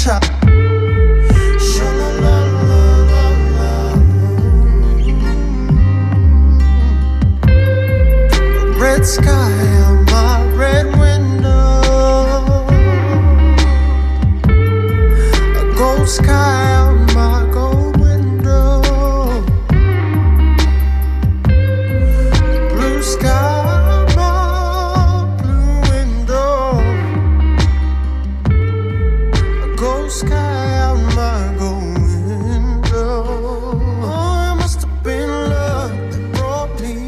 chop. Red sky on my red window, a gold sky on my gold window, blue sky on my blue window, a gold sky on my gold window. Oh, it must have been love that brought me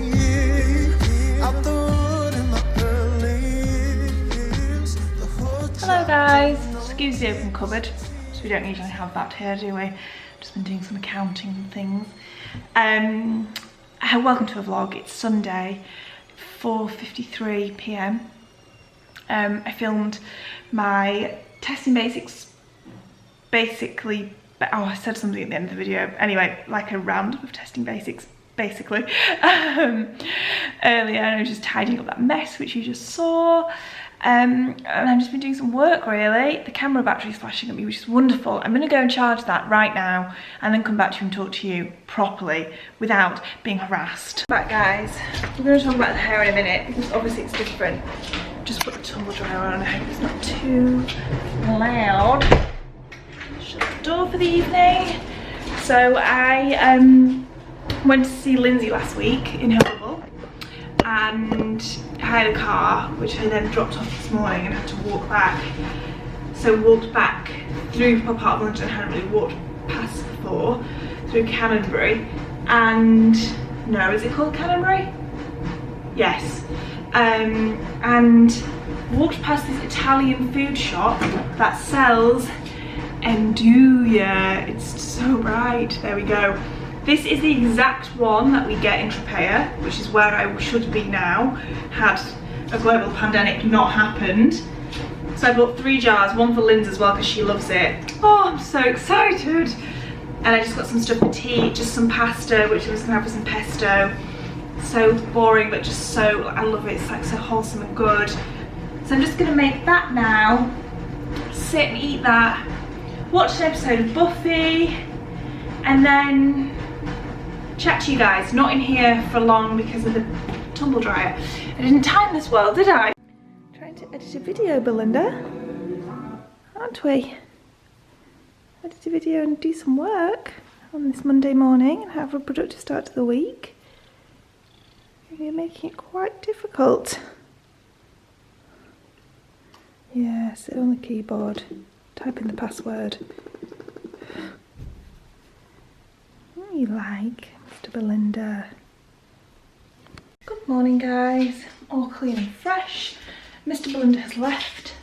out the wood in my early years. Hello guys, excuse the open cupboard, so we don't usually have that here, do we? Just been doing some accounting and things. Welcome to a vlog. It's Sunday, 4:53 p.m. I filmed my testing basics, basically, I said something at the end of the video. Anyway, like a roundup of testing basics, basically. Earlier, I was just tidying up that mess which you just saw. And I've just been doing some work really. The camera battery's flashing at me, which is wonderful. I'm gonna go and charge that right now and then come back to you and talk to you properly without being harassed. Right guys, we're gonna talk about the hair in a minute because obviously it's different. Just put the tumble dryer on, I hope it's not too loud. Shut the door for the evening. So I went to see Lindsay last week in her bubble and hired a car, which I then dropped off this morning and had to walk back. So walked back through my part of London and hadn't really walked past before, through Canonbury, and no, is it called Canonbury? Yes. And walked past this Italian food shop that sells Nduja. It's so bright. There we go. This is the exact one that we get in Tropea, which is where I should be now, had a global pandemic not happened. So I bought 3 jars, one for Lindsay as well because she loves it. Oh, I'm so excited. And I just got some stuff for tea, just some pasta, which I was gonna have with some pesto. So boring, but just so, I love it. It's like so wholesome and good. So I'm just gonna make that now, sit and eat that, watch an episode of Buffy, and then chat to you guys. Not in here for long because of the tumble dryer. I didn't time this well, did I? Trying to edit a video, Belinda, aren't we? Edit a video and do some work on this Monday morning and have a productive start to the week. You're making it quite difficult. Yeah, sit on the keyboard, type in the password. What do you like, Mr. Belinda? Good morning guys, all clean and fresh. Mr. Belinda has left.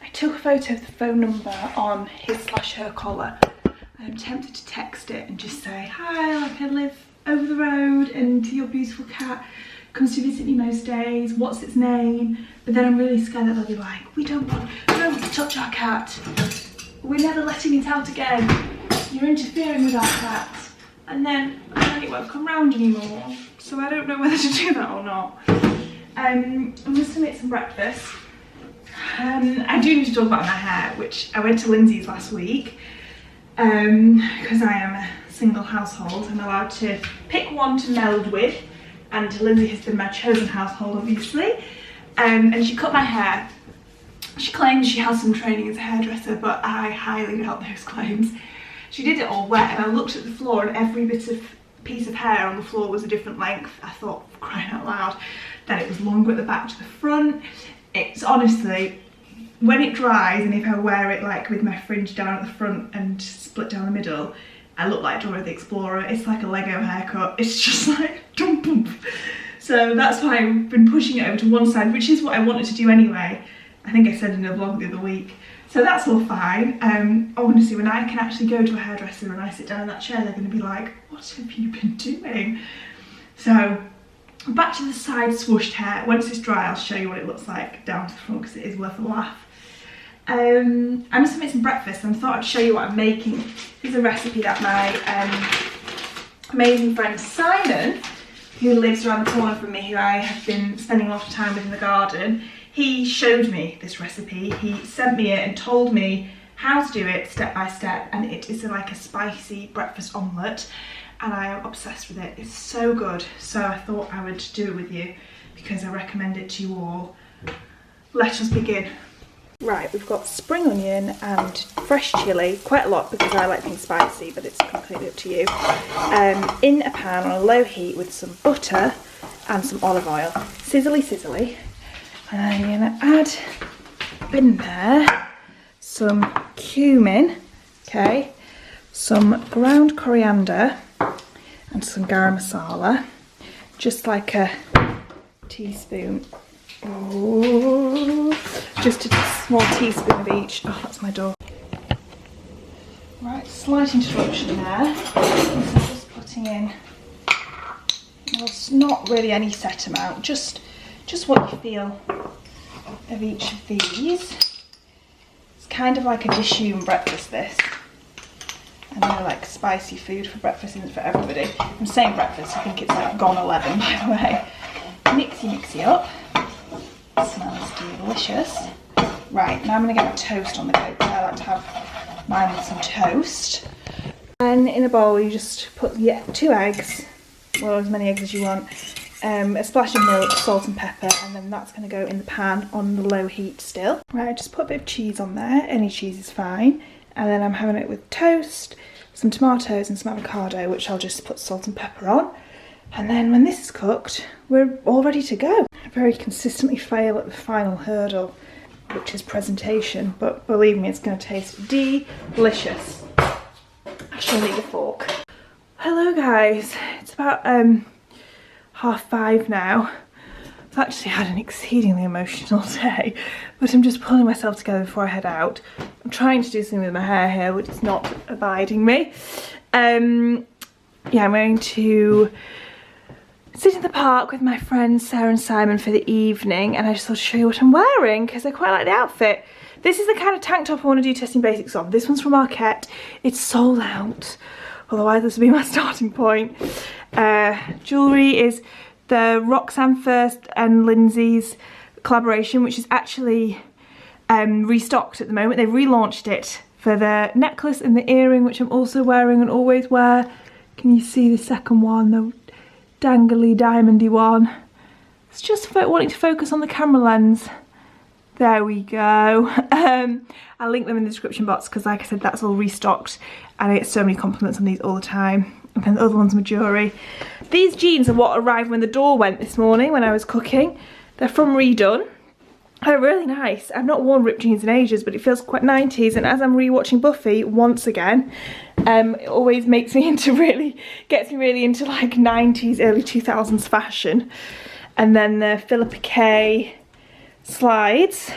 I took a photo of the phone number on his/her collar. I'm tempted to text it and just say, hi, like I live over the road and your beautiful cat comes to visit me most days, what's its name? But then I'm really scared that they'll be like, we don't want to touch our cat. We're never letting it out again. You're interfering with our cat. And then it won't come round anymore. So I don't know whether to do that or not. I'm just gonna make some breakfast. I do need to talk about my hair, which I went to Lindsay's last week. Because I am a single household, I'm allowed to pick one to meld with, and Lindsay has been my chosen household obviously. And she cut my hair. She claims she has some training as a hairdresser, but I highly doubt those claims. She did it all wet, and I looked at the floor and every piece of hair on the floor was a different length. I thought, for crying out loud, that it was longer at the back to the front. It's honestly, when it dries and if I wear it like with my fringe down at the front and split down the middle, I look like Dora the Explorer. It's like a Lego haircut. It's just like dum bum. So that's why I've been pushing it over to one side, which is what I wanted to do anyway. I think I said in a vlog the other week. So that's all fine. Honestly, when I can actually go to a hairdresser and I sit down in that chair, they're going to be like, what have you been doing? So back to the side swooshed hair. Once it's dry, I'll show you what it looks like down to the front because it is worth a laugh. I'm just gonna make some breakfast and I thought I'd show you what I'm making. Here's a recipe that my amazing friend Simon, who lives around the corner from me, who I have been spending a lot of time with in the garden, he showed me this recipe. He sent me it and told me how to do it step by step, and it is like a spicy breakfast omelette, and I am obsessed with it. It's so good, so I thought I would do it with you because I recommend it to you all. Let us begin. Right, we've got spring onion and fresh chilli, quite a lot because I like things spicy, but it's completely up to you, in a pan on a low heat with some butter and some olive oil. Sizzly, sizzly. And then you're going to add in there some cumin, okay, some ground coriander and some garam masala, just like a teaspoon. Ooh, just a small teaspoon of each. Oh, that's my door. Right, slight interruption there. So I'm just putting in, well, it's not really any set amount, just what you feel of each of these. It's kind of like a dishoom breakfast, this. I know, like spicy food for breakfast isn't for everybody. I'm saying breakfast, I think it's like gone 11 by the way. Mixy up. Smells delicious. Right, now I'm going to get my toast on the go because I like to have mine with some toast. And in a bowl you just put 2 eggs, well, as many eggs as you want, a splash of milk, salt and pepper, and then that's going to go in the pan on the low heat still. Right, just put a bit of cheese on there, any cheese is fine, and then I'm having it with toast, some tomatoes and some avocado, which I'll just put salt and pepper on. And then when this is cooked, we're all ready to go. I very consistently fail at the final hurdle, which is presentation, but believe me, it's going to taste delicious. I shall need a fork. Hello guys, it's about 5:30 now. I've actually had an exceedingly emotional day, but I'm just pulling myself together before I head out. I'm trying to do something with my hair here, which is not abiding me. Yeah, I'm going to sit in the park with my friends Sarah and Simon for the evening, and I just thought to show you what I'm wearing because I quite like the outfit. This is the kind of tank top I want to do testing basics on. This one's from Arket. It's sold out, otherwise this would be my starting point. Jewellery is the Roxanne First and Lindsay's collaboration, which is actually restocked at the moment. They've relaunched it for the necklace and the earring, which I'm also wearing and always wear. Can you see the second one, the dangly diamondy one? It's just wanting to focus on the camera lens. There we go. I'll link them in the description box because, like I said, that's all restocked and I get so many compliments on these all the time. And then the other one's my jewellery. These jeans are what arrived when the door went this morning when I was cooking. They're from Redone. They're really nice. I've not worn ripped jeans in ages, but it feels quite 90s, and as I'm rewatching Buffy once again, it always makes me gets me really into like 90s, early 2000s fashion. And then the Filippa K Slides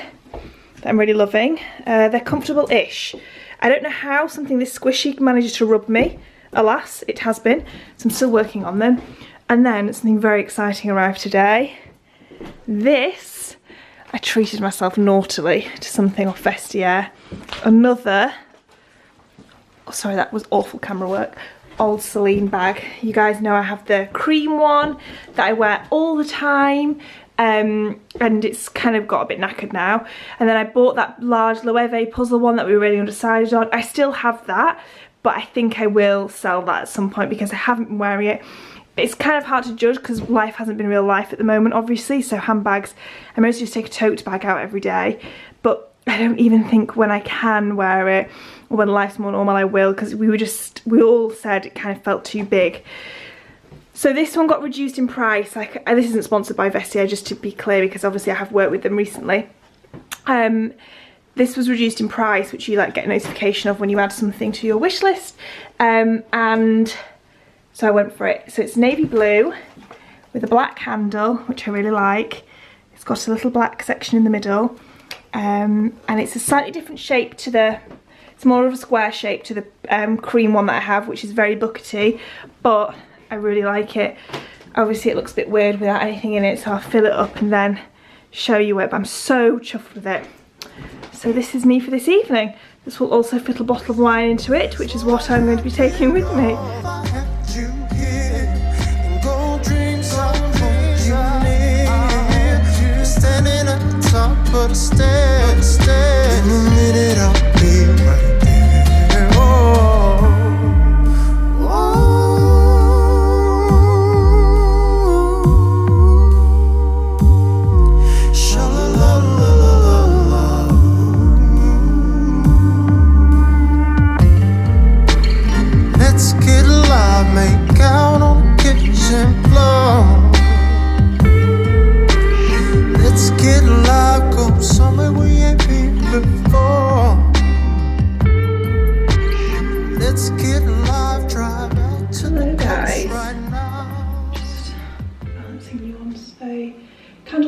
that I'm really loving. They're comfortable-ish. I don't know how something this squishy manages to rub me. Alas, it has been, so I'm still working on them. And then something very exciting arrived today. This, I treated myself naughtily to something off Vestiaire. Another, oh sorry, that was awful camera work, old Celine bag. You guys know I have the cream one that I wear all the time, and it's kind of got a bit knackered now. And then I bought that large Loewe puzzle one that we were really undecided on. I still have that, but I think I will sell that at some point because I haven't been wearing it. It's kind of hard to judge because life hasn't been real life at the moment, obviously, so handbags, I mostly just take a tote bag out every day, but I don't even think when I can wear it or when life's more normal I will, because we all said it kind of felt too big. So this one got reduced in price. Like, this isn't sponsored by Vestiaire, just to be clear, because obviously I have worked with them recently. This was reduced in price, which you like get a notification of when you add something to your wish list, and so I went for it. So it's navy blue with a black handle, which I really like. It's got a little black section in the middle, and it's a slightly different shape to the, it's more of a square shape to the cream one that I have, which is very buckety, but I really like it. Obviously it looks a bit weird without anything in it, so I'll fill it up and then show you it, but I'm so chuffed with it. So this is me for this evening. This will also fit a bottle of wine into it, which is what I'm going to be taking with me. Standing at the top of the stairs, in the minute I'll be right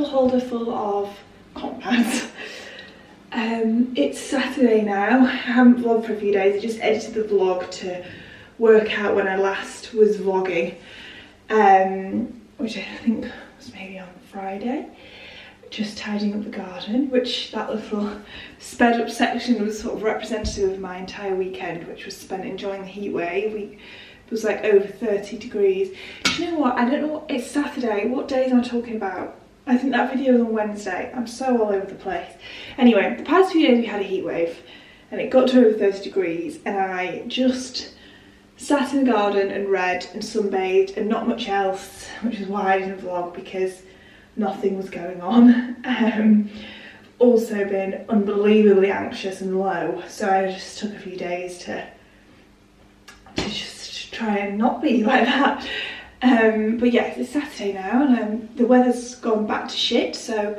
holder full of cotton pads. It's Saturday now. I haven't vlogged for a few days. I just edited the vlog to work out when I last was vlogging, which I think was maybe on Friday. Just tidying up the garden, which that little sped up section was sort of representative of my entire weekend, which was spent enjoying the heat wave. It was like over 30 degrees. Do you know what? I don't know. It's Saturday. What days am I talking about? I think that video was on Wednesday. I'm so all over the place. Anyway, the past few days we had a heat wave and it got to over 30 degrees and I just sat in the garden and read and sunbathed and not much else, which is why I didn't vlog, because nothing was going on. Also been unbelievably anxious and low, so I just took a few days to just try and not be like that. But yeah, it's Saturday now and the weather's gone back to shit, so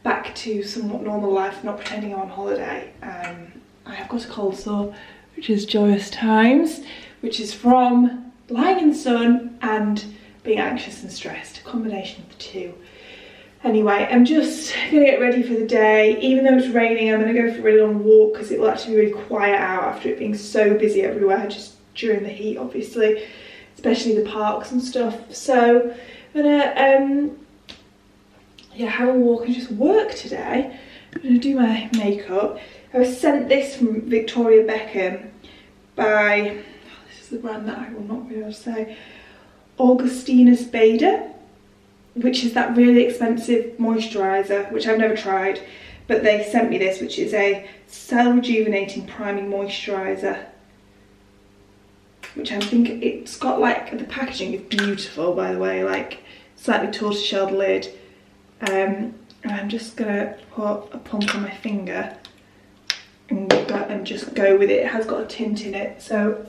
back to somewhat normal life, not pretending I'm on holiday. I have got a cold sore, which is joyous times, which is from lying in the sun and being anxious and stressed, a combination of the two. Anyway, I'm just gonna get ready for the day. Even though it's raining, I'm gonna go for a really long walk because it will actually be really quiet out after it being so busy everywhere, just during the heat, obviously, especially the parks and stuff. So I'm gonna yeah, have a walk and just work today. I'm gonna do my makeup. I was sent this from Victoria Beckham by, this is the brand that I will not be able to say, Augustina Spader, which is that really expensive moisturiser, which I've never tried, but they sent me this, which is a cell rejuvenating priming moisturiser, which I think it's got, like, the packaging is beautiful, by the way, like slightly tortoiseshell lid. And I'm just gonna put a pump on my finger and just go with it. It has got a tint in it, so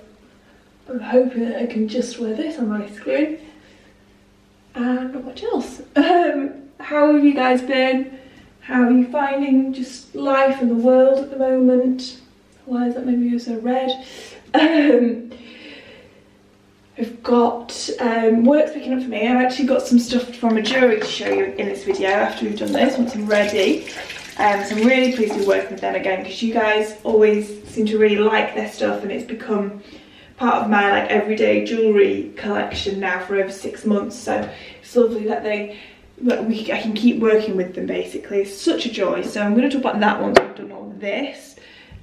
I'm hoping that I can just wear this on my screen. And not much else. How have you guys been? How are you finding just life and the world at the moment? Why is that maybe you're so red? I've got work's picking up for me. I've actually got some stuff from a jewellery to show you in this video after we've done this, once I'm ready. So I'm really pleased to be working with them again, because you guys always seem to really like their stuff and it's become part of my like everyday jewellery collection now for over 6 months. So it's lovely that I can keep working with them basically. It's such a joy. So I'm going to talk about that once I've done all this.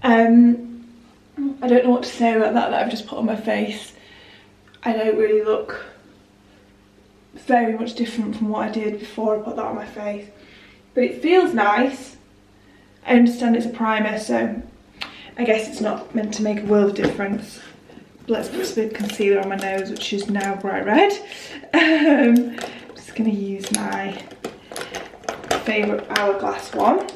I don't know what to say about that I've just put on my face. I don't really look very much different from what I did before I put that on my face. But it feels nice. I understand it's a primer, so I guess it's not meant to make a world of difference. Let's put a bit of concealer on my nose, which is now bright red. I'm just going to use my favourite Hourglass one.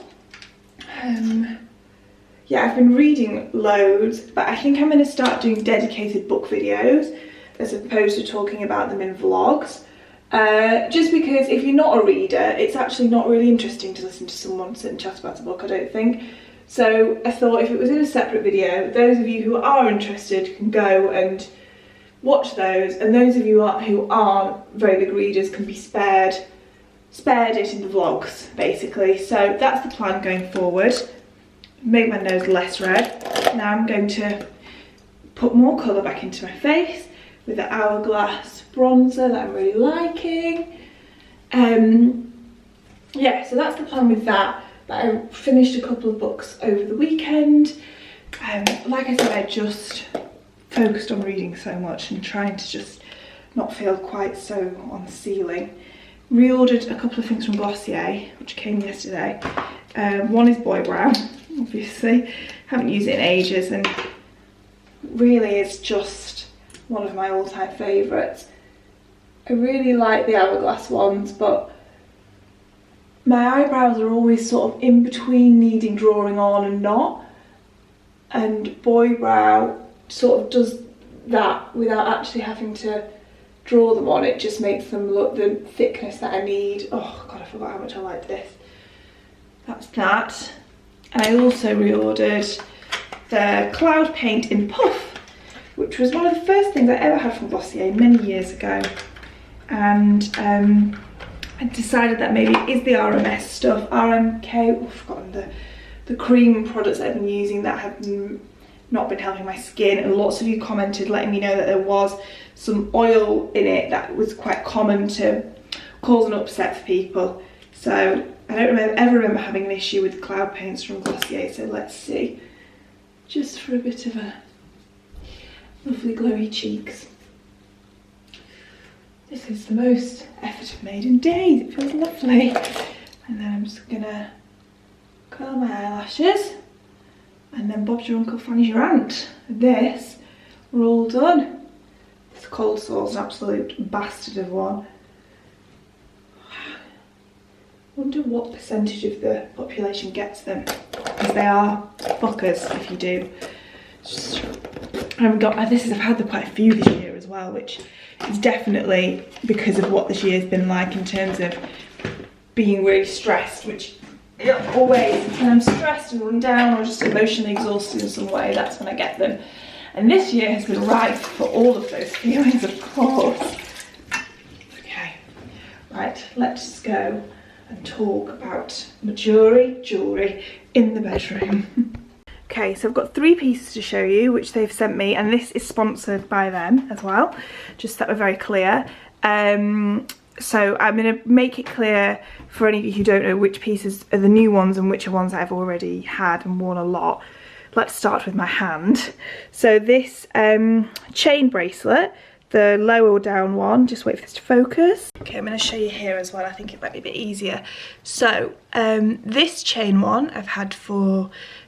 Yeah, I've been reading loads, but I think I'm going to start doing dedicated book videos as opposed to talking about them in vlogs. Just because if you're not a reader, it's actually not really interesting to listen to someone sit and chat about a book, I don't think. So I thought if it was in a separate video, those of you who are interested can go and watch those, and those of you who aren't very big readers can be spared it in the vlogs, basically. So that's the plan going forward. Make my nose less red. Now I'm going to put more colour back into my face with the Hourglass bronzer that I'm really liking. Yeah, so that's the plan with that. But I finished a couple of books over the weekend. Like I said, I just focused on reading so much and trying to just not feel quite so on the ceiling. Reordered a couple of things from Glossier, which came yesterday. One is Boy Brow, obviously. Haven't used it in ages, and really it's just one of my all-time favourites. I really like the Hourglass ones, but my eyebrows are always sort of in between needing drawing on and not. And Boy Brow sort of does that without actually having to draw them on. It just makes them look the thickness that I need. Oh god, I forgot how much I like this. That's that. And I also reordered the Cloud Paint in Puff, which was one of the first things I ever had from Glossier many years ago. And I decided that maybe it is the RMS stuff, RMK, I've forgotten the cream products that I've been using that have not been helping my skin, and lots of you commented letting me know that there was some oil in it that was quite common to cause an upset for people. So I don't ever remember having an issue with cloud paints from Glossier, so let's see. Just for a bit of a lovely glowy cheeks. This is the most effort I've made in days, it feels lovely. And then I'm just gonna curl my eyelashes, and then Bob's your uncle, Fanny's your aunt. With this, we're all done. This cold sore's an absolute bastard of one. Wonder what percentage of the population gets them, because they are fuckers if you do. I've had them quite a few this year as well, which is definitely because of what this year's been like in terms of being really stressed, which always when I'm stressed and run down or just emotionally exhausted in some way, that's when I get them. And this year has been rife for all of those feelings, of course. Okay, right, let's go and talk about my jewellery in the bedroom. Okay, so I've got 3 pieces to show you which they've sent me, and this is sponsored by them as well, just that we're very clear. So I'm going to make it clear for any of you who don't know which pieces are the new ones and which are ones I've already had and worn a lot. Let's start with my hand. So this chain bracelet, the lower down one, just wait for this to focus. Okay, I'm going to show you here as well, I think it might be a bit easier. So this chain one I've had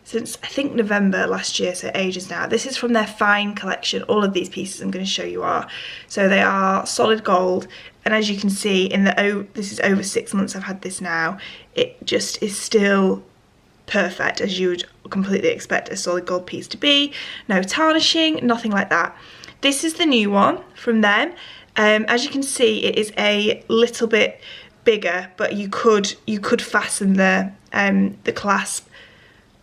since I think November last year, so ages now. This is from their fine collection. All of these pieces I'm going to show you are. So they are solid gold, and as you can see, this is over 6 months I've had this now. It just is still perfect, as you would completely expect a solid gold piece to be. No tarnishing, nothing like that. This is the new one from them. As you can see, it is a little bit bigger, but you could fasten the clasp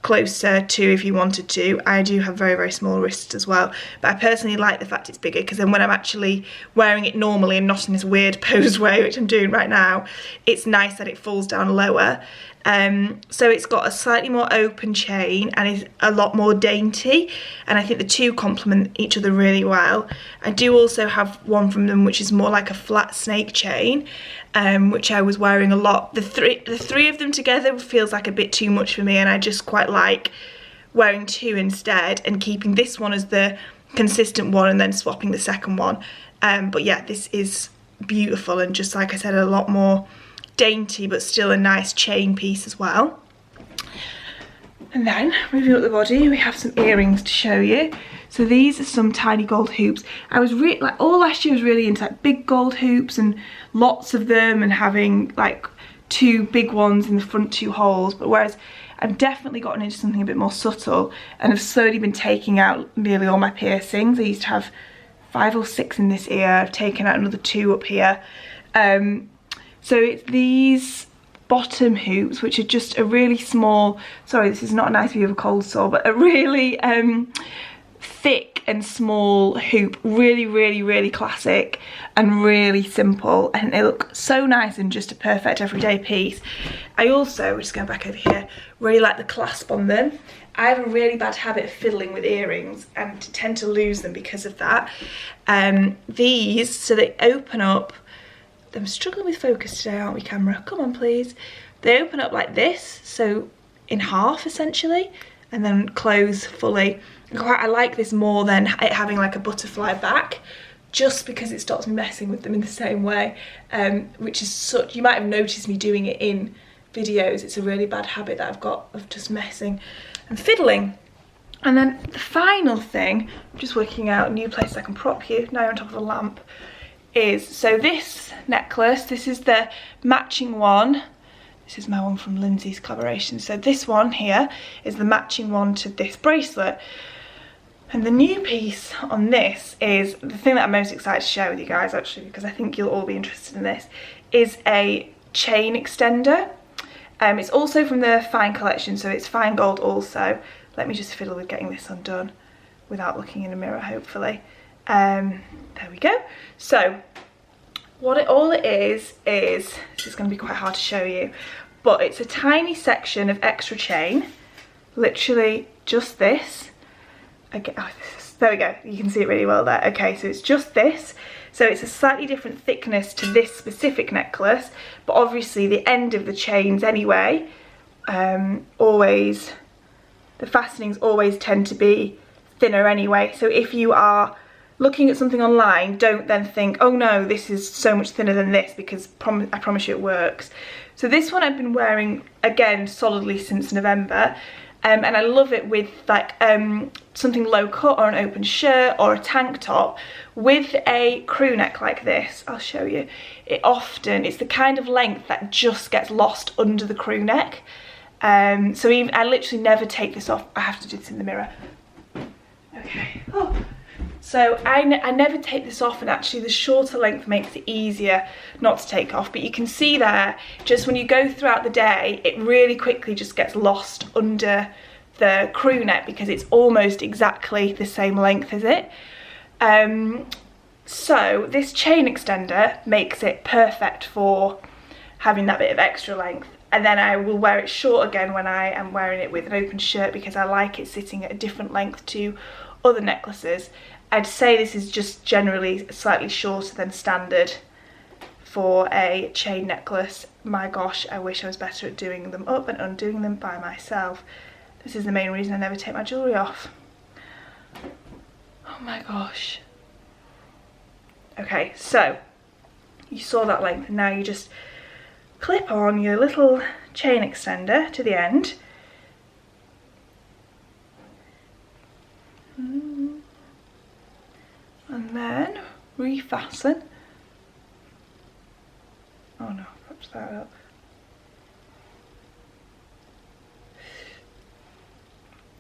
closer to if you wanted to. I do have very, very small wrists as well, but I personally like the fact it's bigger, because then when I'm actually wearing it normally and not in this weird posed way, which I'm doing right now, it's nice that it falls down lower. So it's got a slightly more open chain and is a lot more dainty, and I think the two complement each other really well. I do also have one from them which is more like a flat snake chain, which I was wearing a lot. The three of them together feels like a bit too much for me, and I just quite like wearing 2 instead and keeping this one as the consistent one and then swapping the second one. But yeah, this is beautiful, and just like I said, a lot more dainty, but still a nice chain piece as well. And then moving up the body, we have some earrings to show you. So these are some tiny gold hoops. I was really, like, all last year I was really into like big gold hoops and lots of them, and having like 2 big ones in the front 2 holes. But whereas I've definitely gotten into something a bit more subtle, and I've slowly been taking out nearly all my piercings. I used to have 5 or 6 in this ear. I've taken out another 2 up here. So it's these bottom hoops, which are just a really small, sorry, this is not a nice view of a cold sore, but a really thick and small hoop. Really, really, really classic and really simple, and they look so nice and just a perfect everyday piece. I also, just going back over here, really like the clasp on them. I have a really bad habit of fiddling with earrings and tend to lose them because of that. These, so they open up. I'm struggling with focus today, aren't we, camera? Come on, please. They open up like this, so in half essentially, and then close fully. I like this more than it having like a butterfly back, just because it stops me messing with them in the same way, which is such, you might have noticed me doing it in videos. It's a really bad habit that I've got of just messing and fiddling. And then the final thing, I'm just working out a new place I can prop you, now you're on top of a lamp, is, so this necklace, this is the matching one. This is my one from Lindsay's collaboration. So this one here is the matching one to this bracelet. And the new piece on this is, the thing that I'm most excited to share with you guys actually, because I think you'll all be interested in this, is a chain extender. It's also from the fine collection, so it's fine gold also. Let me just fiddle with getting this undone without looking in a mirror, hopefully. There we go. So all it is, this is going to be quite hard to show you, but it's a tiny section of extra chain, literally just this. Okay, oh, there we go, you can see it really well there. Okay, so it's just this. So it's a slightly different thickness to this specific necklace, but obviously the end of the chains anyway, always, the fastenings always tend to be thinner anyway. So if you are looking at something online, don't then think, oh no, this is so much thinner than this, because I promise you it works. So this one I've been wearing, again, solidly since November. And I love it with like something low cut or an open shirt or a tank top with a crew neck like this. I'll show you. It's the kind of length that just gets lost under the crew neck. So even, I literally never take this off. I have to do this in the mirror. Okay. Oh. So I never take this off, and actually the shorter length makes it easier not to take off. But you can see there, just when you go throughout the day, it really quickly just gets lost under the crew neck because it's almost exactly the same length as it. So this chain extender makes it perfect for having that bit of extra length. And then I will wear it short again when I am wearing it with an open shirt, because I like it sitting at a different length to other necklaces. I'd say this is just generally slightly shorter than standard for a chain necklace. My gosh, I wish I was better at doing them up and undoing them by myself. This is the main reason I never take my jewellery off. Oh my gosh. Okay, so you saw that length, and now you just clip on your little chain extender to the end. And then refasten. Oh no, perhaps that up.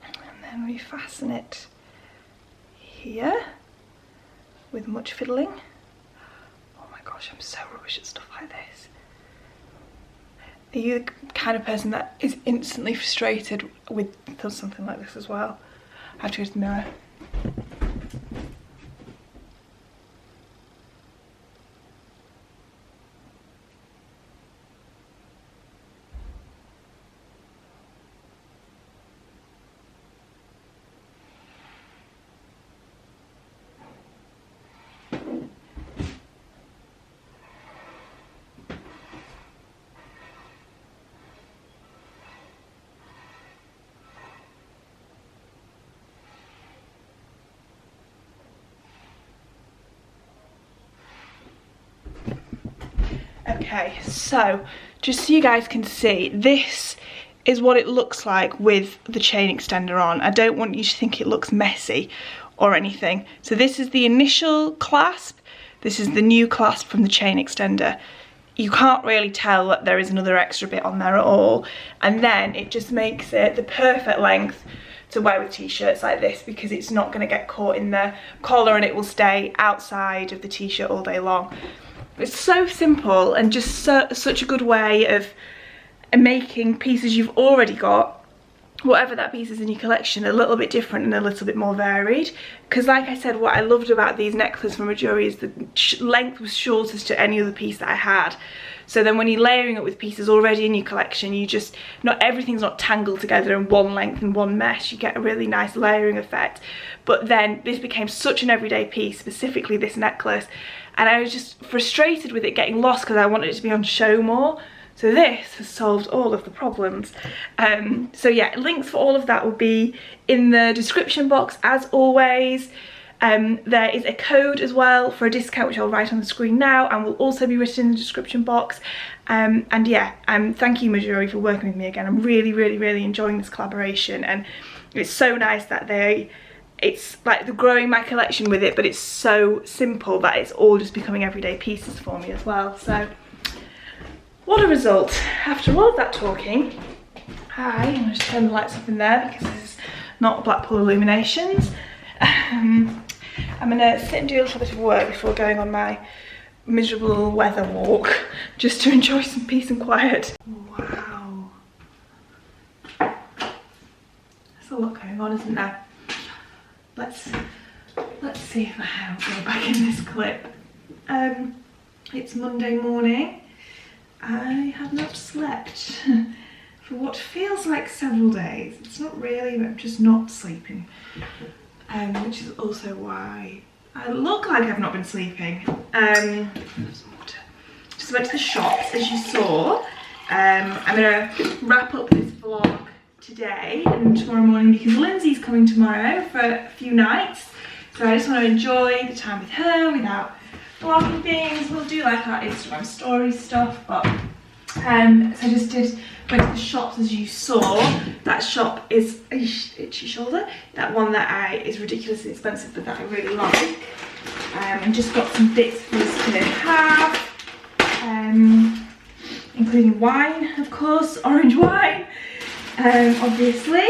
And then refasten it here with much fiddling. Oh my gosh, I'm so rubbish at stuff like this. Are you the kind of person that is instantly frustrated with something like this as well? I have to go to the mirror. Okay, so just so you guys can see, this is what it looks like with the chain extender on. I don't want you to think it looks messy or anything. So this is the initial clasp, this is the new clasp from the chain extender. You can't really tell that there is another extra bit on there at all, and then it just makes it the perfect length to wear with t-shirts like this, because it's not going to get caught in the collar and it will stay outside of the t-shirt all day long. It's so simple, and just such a good way of making pieces you've already got, whatever that piece is in your collection, a little bit different and a little bit more varied. Because like I said, what I loved about these necklaces from Jewellery is the length was shortest to any other piece that I had. So then when you're layering it with pieces already in your collection, you just, everything's not tangled together in one length and one mesh. You get a really nice layering effect. But then this became such an everyday piece, specifically this necklace, and I was just frustrated with it getting lost because I wanted it to be on show more. So this has solved all of the problems. So yeah, links for all of that will be in the description box as always. There is a code as well for a discount, which I'll write on the screen now and will also be written in the description box. And yeah, thank you Jewellery for working with me again. I'm really enjoying this collaboration, and it's so nice that it's like they're growing my collection with it, but it's so simple that it's all just becoming everyday pieces for me as well. So what a result. After all of that talking, I'm going to just turn the lights up in there because this is not Blackpool Illuminations. I'm going to sit and do a little bit of work before going on my miserable weather walk, just to enjoy some peace and quiet. Wow. There's a lot going on, isn't there? Let's see if my hair will go back in this clip. It's Monday morning. I have not slept for what feels like several days. It's not really, but I'm just not sleeping. Which is also why I look like I've not been sleeping. Just went to the shops, as you saw. I'm gonna wrap up this vlog today and tomorrow morning because Lindsay's coming tomorrow for a few nights. So I just want to enjoy the time with her without vlogging things. We'll do like our Instagram story stuff, but so I just went to the shops, as you saw. That shop is itchy shoulder. That one that is ridiculously expensive, but that I really like. And just got some bits for us to have, including wine, of course, orange wine, obviously.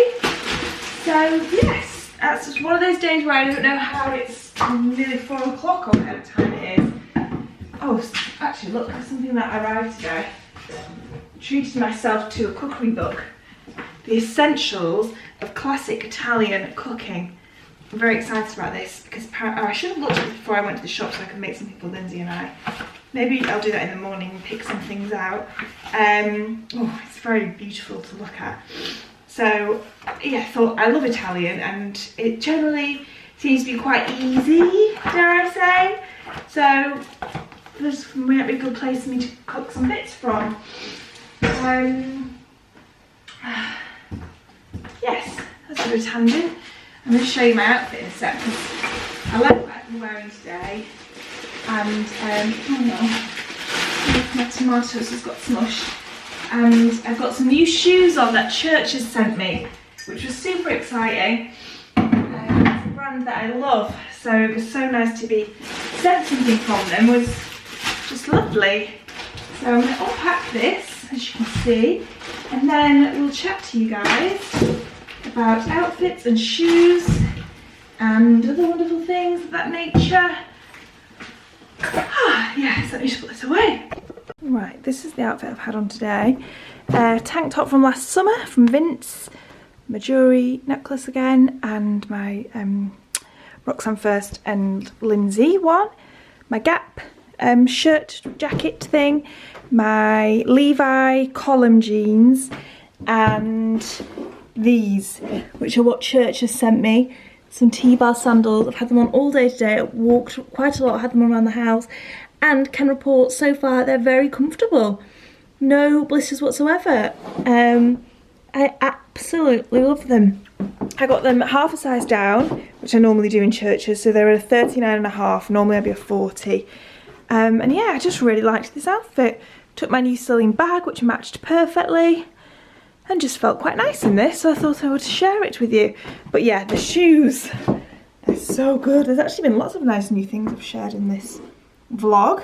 So yes. That's just one of those days where I don't know how it's nearly 4 o'clock or whatever time it is. Oh, actually look, there's something that arrived today. Treated myself to a cookery book. The Essentials of Classic Italian Cooking. I'm very excited about this because I should have looked at it before I went to the shop so I could make something for Lindsay and I. Maybe I'll do that in the morning and pick some things out. Oh, it's very beautiful to look at. So yeah, I thought I love Italian and it generally seems to be quite easy, dare I say. So this might be a good place for me to cook some bits from. Yes, that's a bit of a tangent. I'm going to show you my outfit in a sec because I like what I'm wearing today. And oh no, my tomatoes has got smushed. And I've got some new shoes on that Church has sent me, which was super exciting. It's a brand that I love, so it was so nice to be sent something from them. It was just lovely. So I'm going to unpack this, as you can see, and then we'll chat to you guys about outfits and shoes and other wonderful things of that nature. Yes, let me just put this away. Right, this is the outfit I've had on today. Tank top from last summer from Vince, my jewellery necklace again, and my Roxanne First and Lindsay one, my Gap shirt jacket thing, my Levi column jeans, and these, which are what Church has sent me. Some T-bar sandals. I've had them on all day today. I've walked quite a lot, had them around the house, and can report so far they're very comfortable. No blisters whatsoever. I absolutely love them. I got them half a size down, which I normally do in Churches, so they're a 39.5, normally I'd be a 40. And yeah, I just really liked this outfit. Took my new Celine bag, which matched perfectly, and just felt quite nice in this, so I thought I would share it with you. But yeah, the shoes, they're so good. There's actually been lots of nice new things I've shared in this vlog.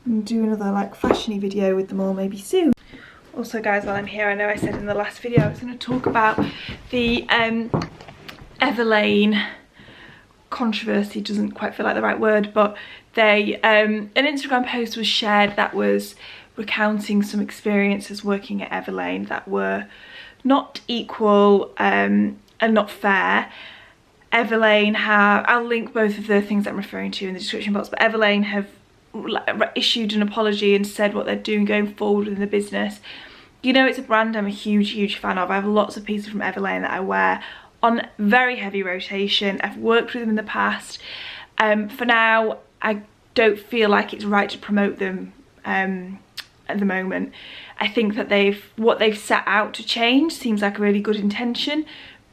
I'm gonna do another like fashiony video with them all maybe soon. Also guys, while I'm here, I know I said in the last video I was going to talk about the Everlane controversy. Doesn't quite feel like the right word, but they an Instagram post was shared that was recounting some experiences working at Everlane that were not equal and not fair. Everlane have, I'll link both of the things that I'm referring to in the description box, but Everlane have issued an apology and said what they're doing going forward in the business. You know, it's a brand I'm a huge fan of. I have lots of pieces from Everlane that I wear on very heavy rotation. I've worked with them in the past. For now, I don't feel like it's right to promote them at the moment. I think that what they've set out to change seems like a really good intention,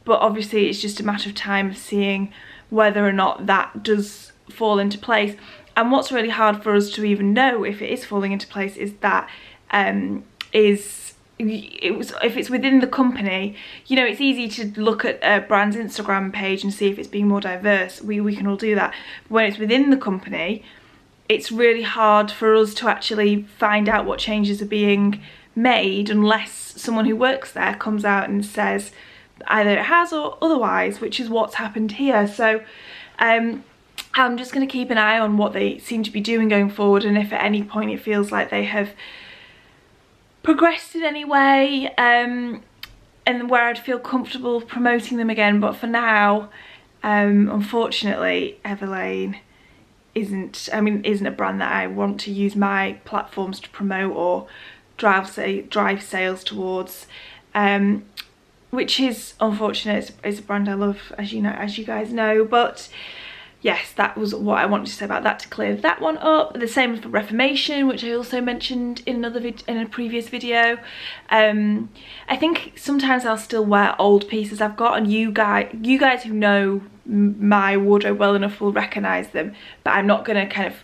but obviously it's just a matter of time of seeing whether or not that does fall into place. And what's really hard for us to even know if it is falling into place is that if it's within the company, you know, it's easy to look at a brand's Instagram page and see if it's being more diverse. We can all do that. But when it's within the company, it's really hard for us to actually find out what changes are being made unless someone who works there comes out and says either it has or otherwise, which is what's happened here. So I'm just going to keep an eye on what they seem to be doing going forward, and if at any point it feels like they have progressed in any way, and where I'd feel comfortable promoting them again. But for now, unfortunately, Everlane isn't a brand that I want to use my platforms to promote or drive sales towards, which is unfortunate. It's a brand I love, as you guys know. But yes, that was what I wanted to say about that, to clear that one up. The same for Reformation, which I also mentioned in a previous video. I think sometimes I'll still wear old pieces I've got, and you guys who know my wardrobe well enough will recognise them, but I'm not going to kind of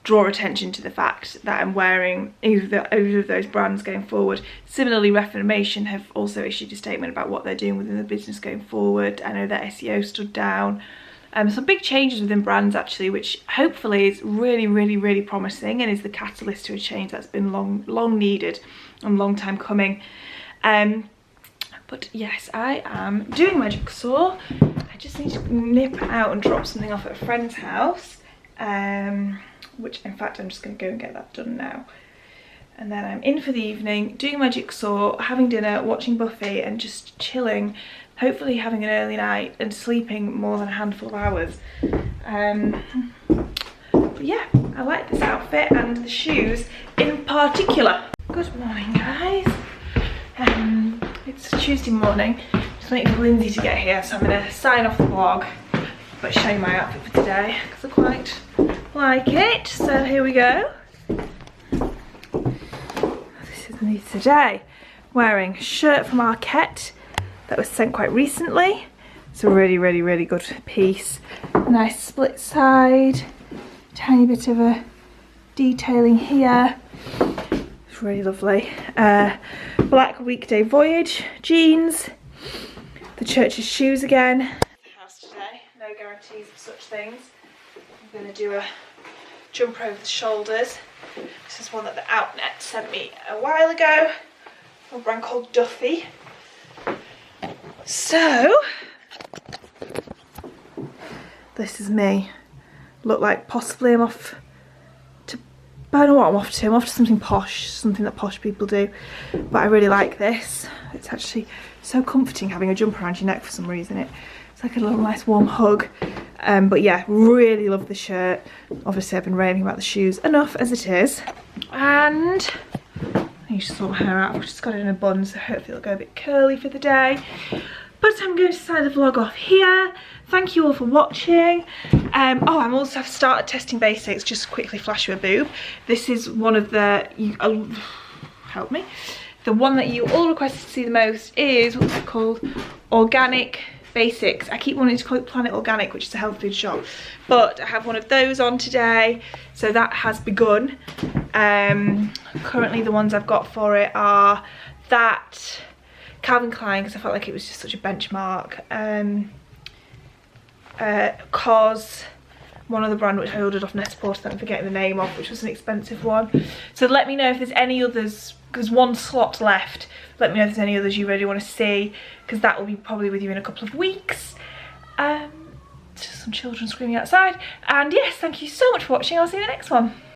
draw attention to the fact that I'm wearing either of those brands going forward. Similarly, Reformation have also issued a statement about what they're doing within the business going forward. I know their SEO stood down. Some big changes within brands actually, which hopefully is really promising and is the catalyst to a change that's been long needed and long time coming. But yes, I am doing my jigsaw. I just need to nip out and drop something off at a friend's house, which in fact I'm just going to go and get that done now. And then I'm in for the evening, doing my jigsaw, having dinner, watching Buffy and just chilling, hopefully having an early night and sleeping more than a handful of hours. But yeah, I like this outfit and the shoes in particular. Good morning, guys. It's Tuesday morning, just waiting for Lindsay to get here, so I'm going to sign off the vlog but show you my outfit for today because I quite like it. So here we go. This is me today, wearing a shirt from Arket that was sent quite recently. It's a really good piece. Nice split side, tiny bit of a detailing here. It's really lovely. Black Weekday Voyage jeans, the church's shoes again. The house today, no guarantees of such things. I'm going to do a jumper over the shoulders. This is one that the Outnet sent me a while ago, from a brand called Duffy. So this is me. Look like possibly I'm off to, I don't know what I'm off to. I'm off to something posh, something that posh people do. But I really like this. It's actually so comforting having a jumper around your neck for some reason. It's like a little nice warm hug. But yeah, really love the shirt. Obviously I've been raving about the shoes enough as it is. And I need to sort my hair out. I've just got it in a bun, so hopefully it'll go a bit curly for the day. But I'm going to sign the vlog off here. Thank you all for watching. Oh, I've started testing basics. Just quickly flash you a boob. This is one of the, help me. The one that you all requested to see the most is, what's it called? Organic Basics. I keep wanting to call it Planet Organic, which is a health food shop. But I have one of those on today. So that has begun. Currently the ones I've got for it are that, Calvin Klein, because I felt like it was just such a benchmark. COS, one other brand which I ordered off Net-a-Porter that I'm forgetting the name of, which was an expensive one. So let me know if there's any others, because one slot left. Let me know if there's any others you really want to see, because that will be probably with you in a couple of weeks. Just some children screaming outside. And yes, thank you so much for watching. I'll see you in the next one.